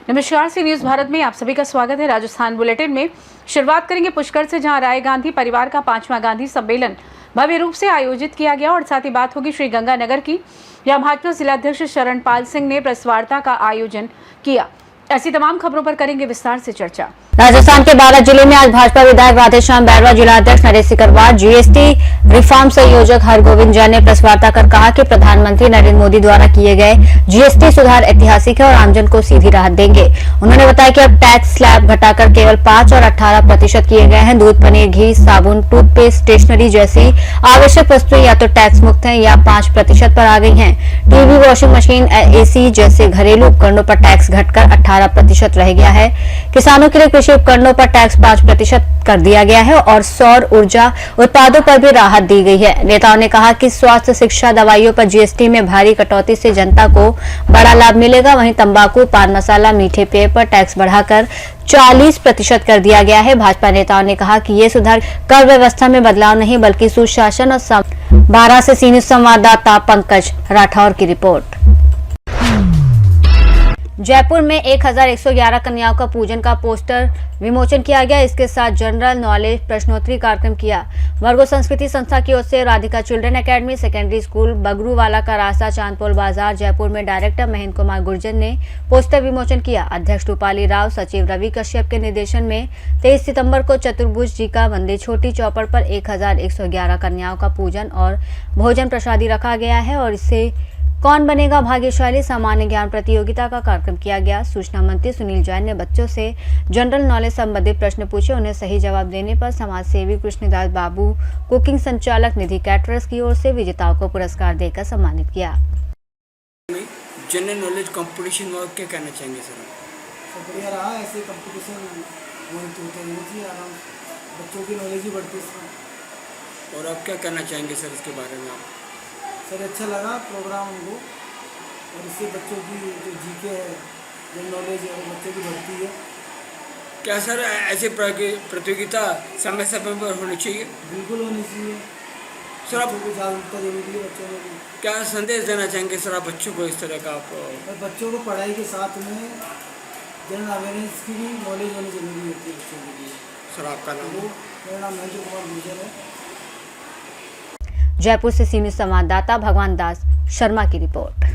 नमस्कार, सी न्यूज भारत में आप सभी का स्वागत है। राजस्थान बुलेटिन में शुरुआत करेंगे पुष्कर से, जहां राय गांधी परिवार का 5वां गांधी सम्मेलन भव्य रूप से आयोजित किया गया और साथ ही बात होगी श्री गंगानगर की। यहां भाजपा जिलाध्यक्ष शरणपाल सिंह ने प्रेस वार्ता का आयोजन किया। ऐसी तमाम खबरों पर करेंगे विस्तार से चर्चा। राजस्थान के 12 जिले में आज भाजपा विधायक राधेश्याम बैरवा, जिलाध्यक्ष नरेश सिकरवार, जीएसटी रिफॉर्म संयोजक हरगोविंद जैन ने प्रेस वार्ता कर कहा कि प्रधानमंत्री नरेंद्र मोदी द्वारा किए गए जीएसटी सुधार ऐतिहासिक है और आमजन को सीधी राहत देंगे। उन्होंने बताया कि अब टैक्स स्लैब घटाकर केवल 5 और 18% किए गए हैं। दूध, पनीर, घी, साबुन, टूथपेस्ट, स्टेशनरी जैसी आवश्यक वस्तुएं या तो टैक्स मुक्त हैं या 5% पर आ गई हैं। टीवी, वॉशिंग मशीन, एसी जैसे घरेलू उपकरणों पर टैक्स घटकर 18% रह गया है। किसानों के लिए कृषि उपकरणों पर टैक्स 5% कर दिया गया है और सौर ऊर्जा उत्पादों पर भी राहत दी गई है। नेताओं ने कहा कि स्वास्थ्य, शिक्षा, दवाइयों पर जीएसटी में भारी कटौती से जनता को बड़ा लाभ मिलेगा। वहीं तंबाकू, पान मसाला, मीठे पेय पर टैक्स बढ़ाकर 40% कर दिया गया है। भाजपा नेताओं ने कहा कि ये सुधार कर व्यवस्था में बदलाव नहीं बल्कि सुशासन और 12 से सी न्यूज संवाददाता पंकज राठौर की रिपोर्ट। जयपुर में 1111 कन्याओं का पूजन का पोस्टर विमोचन किया गया। इसके साथ जनरल नॉलेज प्रश्नोत्तरी कार्यक्रम किया। वर्गो संस्कृति संस्था की ओर से Radhika children academy secondary school Bagruwala का रास्ता चांदपोल बाजार जयपुर में डायरेक्टर महेंद्र कुमार गुर्जर ने पोस्टर विमोचन किया। अध्यक्ष रूपाली राव, सचिव रवि कश्यप के निर्देशन में 23 सितंबर को चतुर्भुज जी का मंदिर छोटी चौपड़ पर 1111 कन्याओं का पूजन और भोजन प्रसादी रखा गया है और इससे कौन बनेगा भाग्यशाली सामान्य ज्ञान प्रतियोगिता का कार्यक्रम किया गया। सूचना मंत्री सुनील जैन ने बच्चों से जनरल नॉलेज संबंधित प्रश्न पूछे। उन्हें सही जवाब देने पर समाज सेवी कृष्णदास बाबू, कुकिंग संचालक निधि कैटरर्स की ओर से विजेताओं को पुरस्कार देकर सम्मानित किया। जनरल नॉलेज कंपटीशन में क्या कहना चाहेंगे सर? बढ़िया रहा, ऐसे कंपटीशन बच्चों की नॉलेज ही बढ़ती है। और आप क्या कहना चाहेंगे सर इसके बारे में? आप सर अच्छा लगा प्रोग्राम हमको और इससे बच्चों की जो जीके है, जो नॉलेज है वो बच्चों की बढ़ती है। क्या सर ऐसे प्रतियोगिता समय समय पर होनी चाहिए? बिल्कुल होनी चाहिए सर। आप को जागरूकता जरूरी है बच्चों में भी। क्या संदेश देना चाहेंगे सर आप बच्चों को इस तरह का? आप बच्चों को पढ़ाई के साथ में जनरल अवेयरनेस की भी नॉलेज होनी जरूरी होती है बच्चों के लिए। सर आपका नाम? मेरा नाम महेंद्र कुमार गुर्जर है। जयपुर से सी न्यूज संवाददाता भगवान दास शर्मा की रिपोर्ट।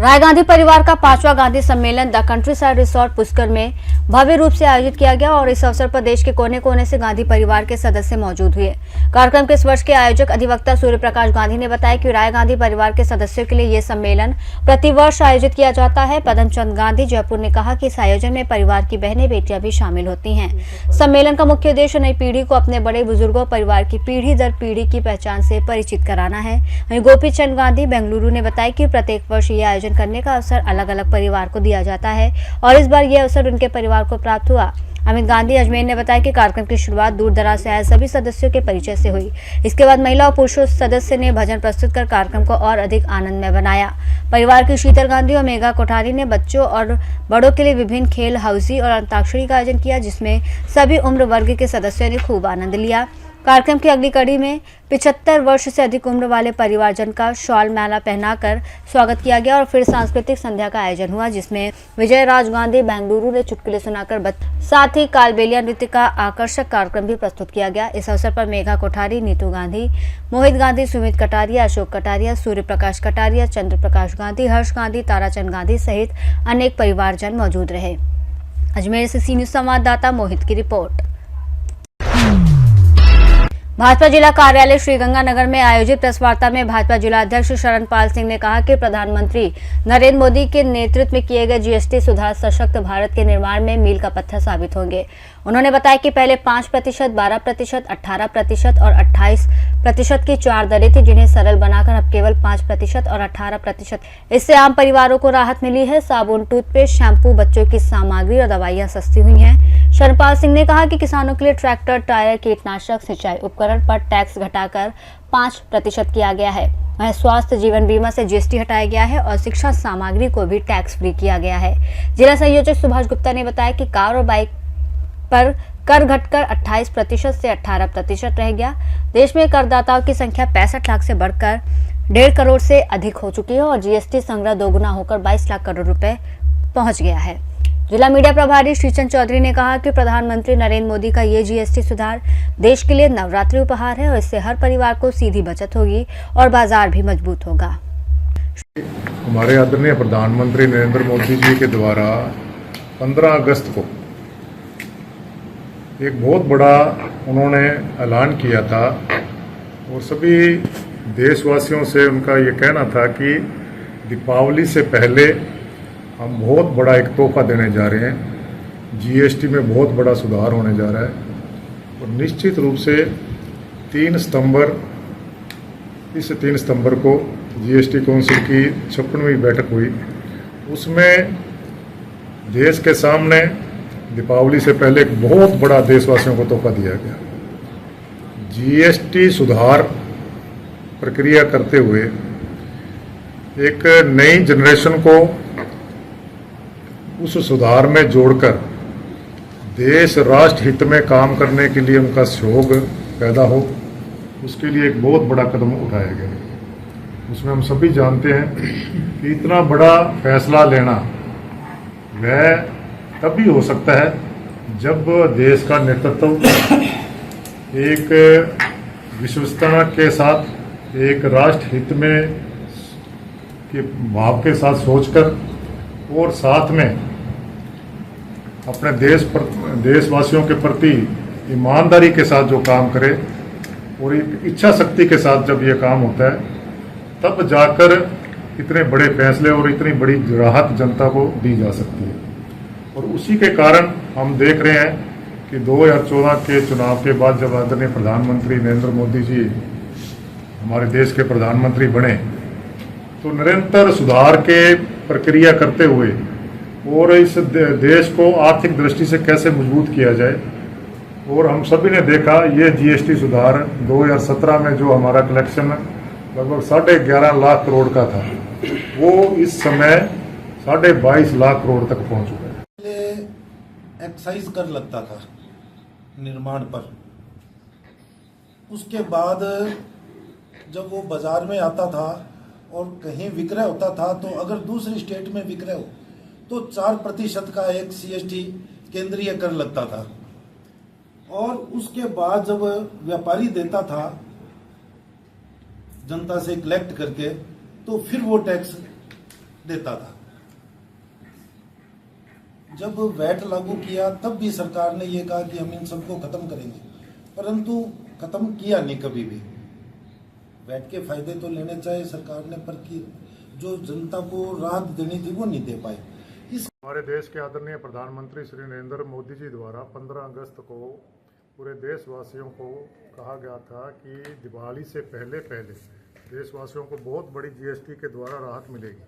राय गांधी परिवार का 5वां गांधी सम्मेलन the country side resort Pushkar में भव्य रूप से आयोजित किया गया और इस अवसर पर देश के कोने कोने से गांधी परिवार के सदस्य मौजूद हुए। कार्यक्रम के इस वर्ष के आयोजक अधिवक्ता सूर्य प्रकाश गांधी ने बताया कि राय गांधी परिवार के सदस्यों के लिए ये सम्मेलन प्रतिवर्ष आयोजित किया जाता है। पदमचंद गांधी जयपुर ने कहा कि इस आयोजन में परिवार की बहनें बेटियां भी शामिल होती हैं। सम्मेलन का मुख्य उद्देश्य नई पीढ़ी को अपने बड़े बुजुर्गों, परिवार की पीढ़ी दर पीढ़ी की पहचान से परिचित कराना है। वहीं गोपी चंद गांधी बेंगलुरु ने बताया कि प्रत्येक वर्ष ये आयोजन करने का अवसर अलग अलग परिवार को दिया जाता है और इस बार यह अवसर उनके परिवार को प्राप्त हुआ। अमित गांधी अजमेर ने बताया कि कार्यक्रम की शुरुआत दूर दराज से आए सभी सदस्यों के परिचय से हुई। इसके बाद महिला और पुरुषों सदस्य ने भजन प्रस्तुत कर कार्यक्रम को और अधिक आनंदमय बनाया। परिवार की शीतल गांधी और मेघा कोठारी ने बच्चों और बड़ों के लिए विभिन्न खेल, हौसी और अंताक्षरी का आयोजन किया, जिसमें सभी उम्र वर्ग के सदस्यों ने खूब आनंद लिया। कार्यक्रम की अगली कड़ी में 75 वर्ष से अधिक उम्र वाले परिवारजन का शॉल माला पहनाकर स्वागत किया गया और फिर सांस्कृतिक संध्या का आयोजन हुआ, जिसमें विजय राज गांधी बेंगलुरु ने चुटकुले सुनाकर साथ ही कालबेलिया नृत्य का आकर्षक कार्यक्रम भी प्रस्तुत किया गया। इस अवसर पर मेघा कोठारी, नीतू गांधी, मोहित गांधी, सुमित कटारिया, अशोक कटारिया, सूर्य प्रकाश कटारिया, चंद्र प्रकाश गांधी, हर्ष गांधी, ताराचंद गांधी सहित अनेक परिवारजन मौजूद रहे। अजमेर से सी न्यूज संवाददाता मोहित की रिपोर्ट। भाजपा जिला कार्यालय श्रीगंगानगर में आयोजित प्रेस वार्ता में भाजपा जिलाध्यक्ष शरणपाल सिंह ने कहा कि प्रधानमंत्री नरेंद्र मोदी के नेतृत्व में किए गए जीएसटी सुधार सशक्त भारत के निर्माण में मील का पत्थर साबित होंगे। उन्होंने बताया कि पहले 5%, 12%, 18% और 28% की 4 दरें थी, जिन्हें सरल बनाकर अब केवल 5% और 18%। इससे आम परिवारों को राहत मिली है। साबुन, टूथपेस्ट, शैम्पू, बच्चों की सामग्री और दवाइयां सस्ती हुई हैं। शरणपाल सिंह ने कहा कि किसानों के लिए ट्रैक्टर, टायर, कीटनाशक, सिंचाई उपकरण पर टैक्स घटाकर 5% किया गया है। वहीं स्वास्थ्य जीवन बीमा से जीएसटी हटाया गया है और शिक्षा सामग्री को भी टैक्स फ्री किया गया है। जिला संयोजक सुभाष गुप्ता ने बताया कि कार और बाइक पर कर घटकर 28% से 18% रह गया। देश में करदाताओं की संख्या 65 लाख से बढ़कर 1.5 करोड़ से अधिक हो चुकी है और जीएसटी संग्रह दोगुना होकर 22 लाख करोड़ रुपए पहुंच गया है। जिला मीडिया प्रभारी श्रीचंद चौधरी ने कहा कि प्रधानमंत्री नरेंद्र मोदी का ये जीएसटी सुधार देश के लिए नवरात्रि उपहार है और इससे हर परिवार को सीधी बचत होगी और बाजार भी मजबूत होगा। हमारे आदरणीय प्रधानमंत्री नरेंद्र मोदी जी के द्वारा 15 अगस्त को एक बहुत बड़ा उन्होंने ऐलान किया था और सभी देशवासियों से उनका ये कहना था कि दीपावली से पहले हम बहुत बड़ा एक तोहफा देने जा रहे हैं। जीएसटी में बहुत बड़ा सुधार होने जा रहा है और निश्चित रूप से 3 सितंबर को जीएसटी काउंसिल की 56वीं बैठक हुई। उसमें देश के सामने दीपावली से पहले एक बहुत बड़ा देशवासियों को तोहफा दिया गया। जीएसटी सुधार प्रक्रिया करते हुए एक नई जनरेशन को उस सुधार में जोड़कर देश राष्ट्र हित में काम करने के लिए उनका सहयोग पैदा हो, उसके लिए एक बहुत बड़ा कदम उठाया गया। उसमें हम सभी जानते हैं कि इतना बड़ा फैसला लेना वह तभी हो सकता है जब देश का नेतृत्व एक विश्वस्तता के साथ, एक राष्ट्र हित में के भाव के साथ सोचकर और साथ में अपने देशवासियों के प्रति ईमानदारी के साथ जो काम करे और एक इच्छा शक्ति के साथ जब ये काम होता है तब जाकर इतने बड़े फैसले और इतनी बड़ी राहत जनता को दी जा सकती है। और उसी के कारण हम देख रहे हैं कि 2014 के चुनाव के बाद जब आदरणीय प्रधानमंत्री नरेंद्र मोदी जी हमारे देश के प्रधानमंत्री बने तो निरंतर सुधार के प्रक्रिया करते हुए और इस देश को आर्थिक दृष्टि से कैसे मजबूत किया जाए। और हम सभी ने देखा ये जीएसटी सुधार 2017 में जो हमारा कलेक्शन लगभग 11.5 लाख करोड़ का था वो इस समय 22.5 लाख करोड़ तक पहुंच चुका है। पहले एक्साइज कर लगता था निर्माण पर, उसके बाद जब वो बाजार में आता था और कहीं विक्रय होता था तो अगर दूसरी स्टेट में विक्रय हो तो 4% का एक सीएसटी केंद्रीय कर लगता था और उसके बाद जब व्यापारी देता था जनता से कलेक्ट करके तो फिर वो टैक्स देता था। जब वैट लागू किया तब भी सरकार ने ये कहा कि हम इन सबको खत्म करेंगे, परंतु खत्म किया नहीं कभी भी। वैट के फायदे तो लेने चाहिए सरकार ने, पर कि जो जनता को राहत देनी थी वो नहीं दे पाए। हमारे देश के आदरणीय प्रधानमंत्री श्री नरेंद्र मोदी जी द्वारा 15 अगस्त को पूरे देशवासियों को कहा गया था कि दिवाली से पहले देशवासियों को बहुत बड़ी जीएसटी के द्वारा राहत मिलेगी।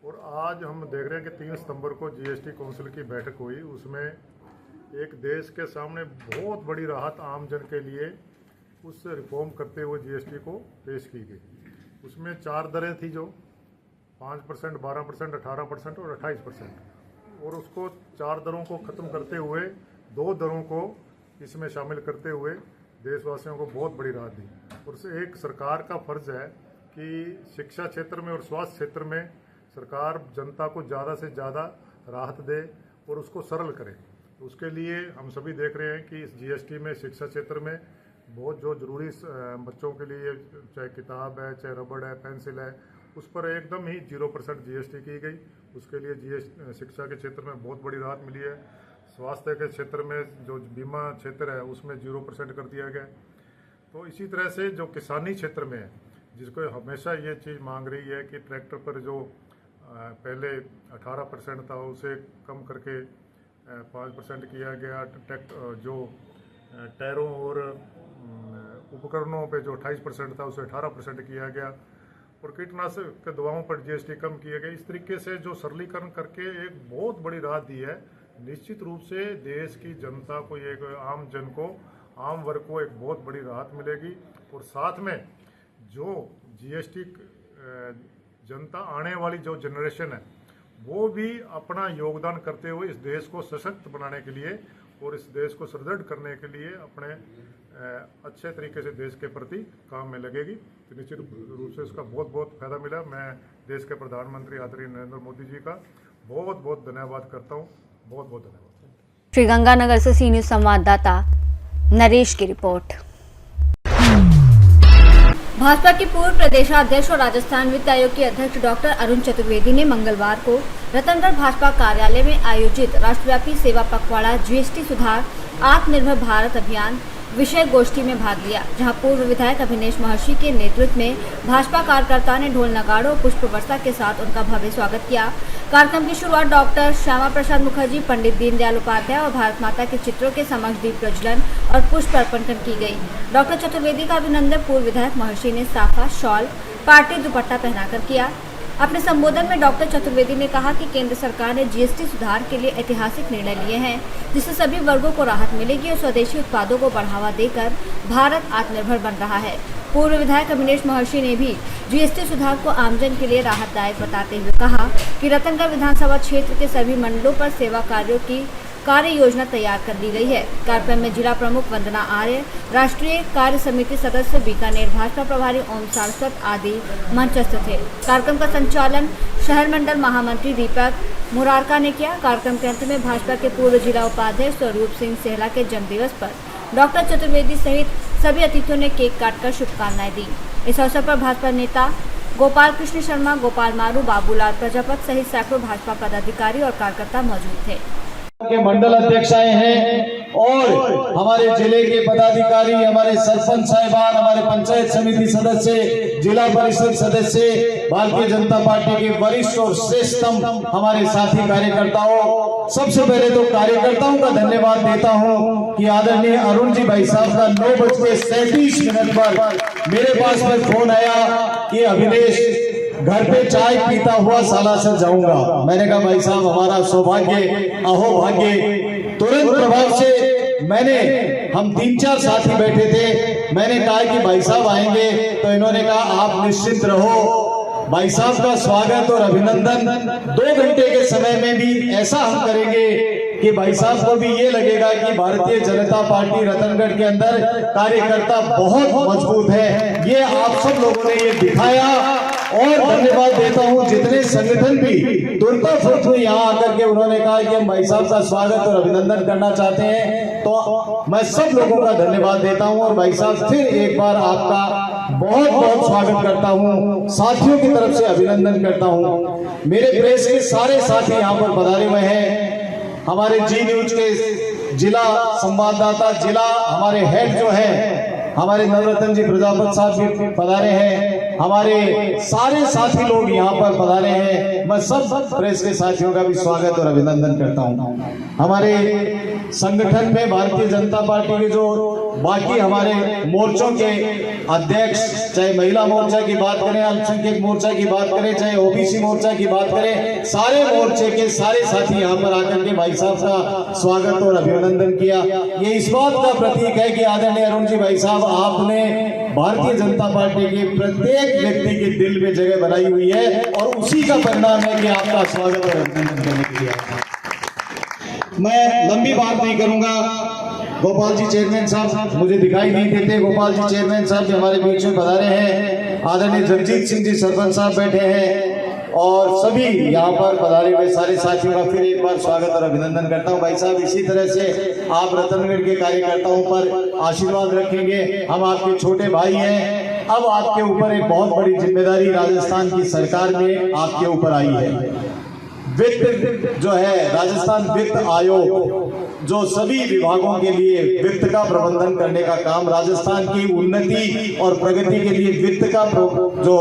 और आज हम देख रहे हैं कि 3 सितंबर को जीएसटी काउंसिल की बैठक हुई। उसमें एक देश के सामने बहुत बड़ी राहत आम जन के लिए उस रिफॉर्म करते हुए जीएसटी को पेश की गई। उसमें 4 दरें थी जो 5%, 12%, 18% और 28%, और उसको 4 दरों को ख़त्म करते हुए 2 दरों को इसमें शामिल करते हुए देशवासियों को बहुत बड़ी राहत दी। और एक सरकार का फर्ज है कि शिक्षा क्षेत्र में और स्वास्थ्य क्षेत्र में सरकार जनता को ज़्यादा से ज़्यादा राहत दे और उसको सरल करे। उसके लिए हम सभी देख रहे हैं कि इस जीएसटी में शिक्षा क्षेत्र में बहुत जो ज़रूरी बच्चों के लिए चाहे किताब है, चाहे रबड़ है, पेंसिल है, उस पर एकदम ही 0% जीएसटी की गई। उसके लिए शिक्षा के क्षेत्र में बहुत बड़ी राहत मिली है। स्वास्थ्य के क्षेत्र में जो बीमा क्षेत्र है उसमें 0% कर दिया गया। तो इसी तरह से जो किसानी क्षेत्र में है, जिसको हमेशा ये चीज़ मांग रही है कि ट्रैक्टर पर जो पहले 18% था उसे कम करके 5% किया गया। जो टायरों और उपकरणों पे जो 28% था उसे 18% किया गया। और कीटनाशक के दवाओं पर जीएसटी कम किया गया। इस तरीके से जो सरलीकरण करके एक बहुत बड़ी राहत दी है। निश्चित रूप से देश की जनता को, एक आम जन को, आम वर्ग को एक बहुत बड़ी राहत मिलेगी। और साथ में जो जीएसटी जनता आने वाली जो जनरेशन है वो भी अपना योगदान करते हुए इस देश को सशक्त बनाने के लिए और इस देश को सुदृढ़ करने के लिए अपने अच्छे तरीके से देश के प्रति काम में लगेगी। तो निश्चित रूप से उसका बहुत बहुत फायदा मिला। मैं देश के प्रधानमंत्री आदरणीय नरेंद्र मोदी जी का बहुत बहुत धन्यवाद करता हूँ। बहुत बहुत धन्यवाद। श्रीगंगानगर से सी न्यूज संवाददाता नरेश की रिपोर्ट। भाजपा के पूर्व प्रदेशाध्यक्ष और राजस्थान वित्त आयोग के अध्यक्ष डॉक्टर अरुण चतुर्वेदी ने मंगलवार को रतनगढ़ भाजपा कार्यालय में आयोजित राष्ट्रव्यापी सेवा पखवाड़ा जीएसटी सुधार आत्मनिर्भर भारत अभियान विषय गोष्ठी में भाग लिया, जहां पूर्व विधायक अभिनेश महर्षि के नेतृत्व में भाजपा कार्यकर्ता ने ढोल नगाड़ों और पुष्प वर्षा के साथ उनका भव्य स्वागत किया। कार्यक्रम की शुरुआत डॉक्टर श्यामा प्रसाद मुखर्जी, पंडित दीनदयाल उपाध्याय और भारत माता के चित्रों के समक्ष दीप प्रज्वलन और पुष्प अर्पण कर की गई। डॉक्टर चतुर्वेदी का अभिनंदन पूर्व विधायक महर्षि ने साफा, शॉल, पार्टी दुपट्टा पहनाकर किया। अपने संबोधन में डॉक्टर चतुर्वेदी ने कहा कि केंद्र सरकार ने जीएसटी सुधार के लिए ऐतिहासिक निर्णय लिए हैं, जिससे सभी वर्गों को राहत मिलेगी और स्वदेशी उत्पादों को बढ़ावा देकर भारत आत्मनिर्भर बन रहा है। पूर्व विधायक अभिनेश महर्षि ने भी जीएसटी सुधार को आमजन के लिए राहतदायक बताते हुए कहा कि रतनगढ़ विधानसभा क्षेत्र के सभी मंडलों पर सेवा कार्यों की कार्य योजना तैयार कर दी गई है। कार्यक्रम में जिला प्रमुख वंदना आर्य, राष्ट्रीय कार्य समिति सदस्य बीकानेर भाजपा प्रभारी ओम सारस्वत आदि मंचस्थ थे। कार्यक्रम का संचालन शहर मंडल महामंत्री दीपक मुरारका ने किया। कार्यक्रम के अंत में भाजपा के पूर्व जिला उपाध्यक्ष स्वरूप सिंह सेहला के जन्मदिवस पर डॉक्टर चतुर्वेदी सहित सभी अतिथियों ने केक काटकर शुभकामनाएं दी। इस अवसर पर भाजपा नेता गोपाल कृष्ण शर्मा, गोपाल मारू, बाबूलाल प्रजापत सहित सैकड़ों भाजपा पदाधिकारी और कार्यकर्ता मौजूद थे। के मंडल अध्यक्ष आए हैं और हमारे जिले के पदाधिकारी, हमारे सरपंच साहिबान, हमारे पंचायत समिति सदस्य, जिला परिषद सदस्य, भारतीय जनता पार्टी के वरिष्ठ और श्रेष्ठतम हमारे साथी कार्यकर्ताओं, सबसे पहले तो कार्यकर्ताओं का धन्यवाद देता हूं कि आदरणीय अरुण जी भाई साहब का 9:37 पर मेरे पास में फोन आया कि अभिनेश घर पे चाय पीता हुआ सालासर जाऊंगा। मैंने कहा भाई साहब हमारा सौभाग्य, अहो भाग्य। तुरंत प्रभाव से हम 3-4 साथी बैठे थे, मैंने कहा कि भाई साहब आएंगे, तो इन्होंने कहा आप निश्चिंत रहो, भाई साहब का स्वागत और अभिनंदन 2 घंटे के समय में भी ऐसा हम करेंगे कि भाई साहब को भी ये लगेगा कि भारतीय जनता पार्टी रतनगढ़ के अंदर कार्यकर्ता बहुत मजबूत है। ये आप सब लोगों ने ये दिखाया और धन्यवाद देता हूं जितने संगठन भी तुरंत यहाँ आकर के उन्होंने कहा कि हम भाई साहब का स्वागत और अभिनंदन करना चाहते हैं, तो मैं सब लोगों का धन्यवाद देता हूं और भाई साहब फिर एक बार आपका बहुत बहुत स्वागत करता हूं, साथियों की तरफ से अभिनंदन करता हूं। मेरे प्रेस के सारे साथी यहाँ पर पधारे हुए हैं, हमारे जी न्यूज के जिला संवाददाता, जिला हमारे हेड जो है हमारे नवरत्न जी प्रजापत साहब भी पधारे हैं, हमारे सारे साथी लोग यहाँ पर पधारे हैं। मैं सब प्रेस के साथियों का भी स्वागत और अभिनंदन करता हूँ। हमारे संगठन में भारतीय जनता पार्टी के जो बाकी हमारे मोर्चों के अध्यक्ष, चाहे महिला मोर्चा की बात करें, अल्पसंख्यक मोर्चा की बात करें, चाहे ओबीसी मोर्चा की बात करें, सारे मोर्चे के सारे साथी यहाँ पर आकर के भाई साहब का स्वागत और अभिनंदन किया। ये इस बात का प्रतीक है कि आदरणीय अरुण जी भाई साहब आपने भारतीय जनता पार्टी के प्रत्येक व्यक्ति के दिल में जगह बनाई हुई है और उसी का परिणाम है कि आपका स्वागत और अभिनंदन करने के लिए। मैं लंबी बात नहीं करूंगा। गोपाल जी चेयरमैन साहब मुझे दिखाई नहीं देते, गोपाल जी चेयरमैन साहब जो हमारे बीच में पधारे हैं, आदरणीय जगजीत सिंह जी सरपंच साहब बैठे हैं और सभी यहाँ पर पधारे हुए सारे साथियों का फिर एक बार स्वागत और अभिनंदन करता हूँ। भाई साहब इसी तरह से आप रतनगढ़ के कार्यकर्ताओं पर आशीर्वाद रखेंगे, हम आपके छोटे भाई हैं। अब आपके ऊपर एक बहुत बड़ी जिम्मेदारी राजस्थान की सरकार में आपके ऊपर आई है। वित्त जो है, राजस्थान वित्त आयोग जो सभी विभागों के लिए वित्त का प्रबंधन करने का काम, राजस्थान की उन्नति और प्रगति के लिए वित्त का जो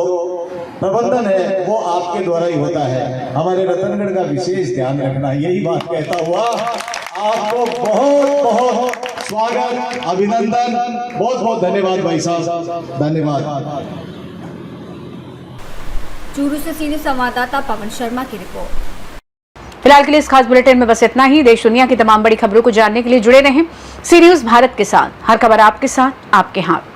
प्रबंधन है वो आपके द्वारा ही होता है। हमारे रतनगढ़ का विशेष ध्यान रखना, यही बात कहता हुआ आपको बहुत बहुत स्वागत, अभिनंदन, बहुत बहुत धन्यवाद भाई साहब, धन्यवाद। चूरू से सीनियर संवाददाता पवन शर्मा की रिपोर्ट। फिलहाल के लिए इस खास बुलेटिन में बस इतना ही। देश दुनिया की तमाम बड़ी खबरों को जानने के लिए जुड़े रहें सी न्यूज भारत के साथ। हर खबर आपके साथ, आपके हाथ।